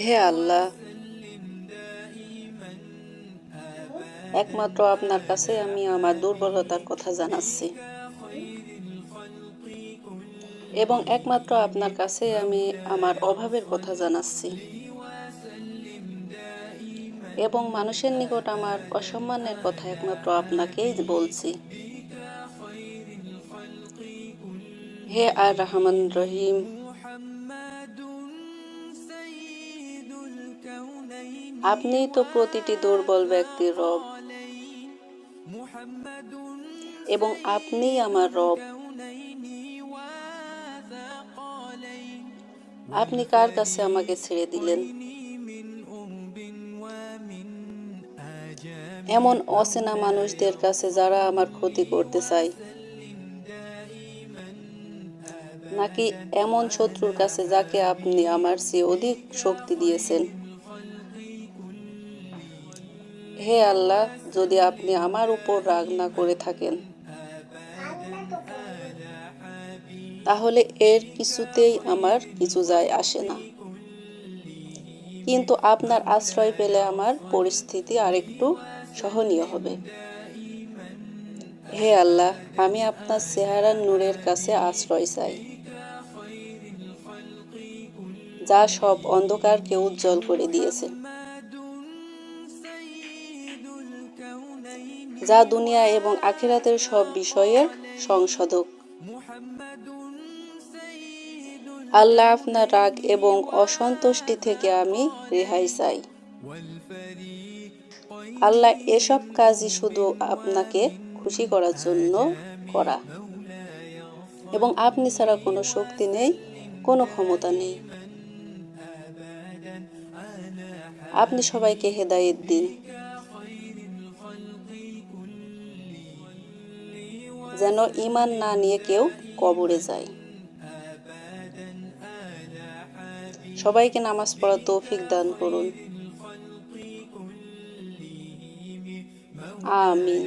হে আল্লাহ, একমাত্র আপনার কাছে আমি আমার দুর্বলতার কথা জানাচ্ছি এবং একমাত্র আপনার কাছে আমি আমার অভাবের কথা জানাচ্ছি এবং মানুষের নিকট আমার অসম্মানের কথা একমাত্র আপনাকেই বলছি। হে আর রহমান রহিম, আপনিই তো প্রতিটি দুর্বল ব্যক্তির রব এবং আপনিই আমার রব। আপনি কার কাছে আমাকে ছেড়ে দিলেন? এমন অচেনা মানুষদের কাছে যারা আমার ক্ষতি করতে চায়, নাকি এমন শত্রুর কাছে যাকে আপনি আমার চেয়ে অধিক শক্তি দিয়েছেন? হে আল্লাহ, যদি আপনি আমার উপর রাগ না করে থাকেন, তাহলে এর কিছুতেই আমার কিছু যায় আসে না, কিন্তু আপনার আশ্রয় পেলে আমার পরিস্থিতি আরেকটু সহনীয় হবে। হে আল্লাহ, আমি আপনার চেহারার নূরের কাছে আশ্রয় চাই, যা সব অন্ধকারকে উজ্জ্বল করে দিয়েছে, যা দুনিয়া এবং আখিরাতের সব বিষয়ের সংশোধক। আল্লাহ, আপনার রাগ এবং অসন্তুষ্টি থেকে আমি রেহাই চাই। আল্লাহ, এসব কাজই শুধু আপনাকে খুশি করার জন্য করা এবং আপনি ছাড়া কোনো শক্তি নেই, কোনো ক্ষমতা নেই। আপনি সবাইকে হেদায়েত দিন, যেন ঈমান না নিয়ে কেউ কবরে যায়। সবাইকে নামাজ পড়ার তৌফিক দান করুন। আমিন।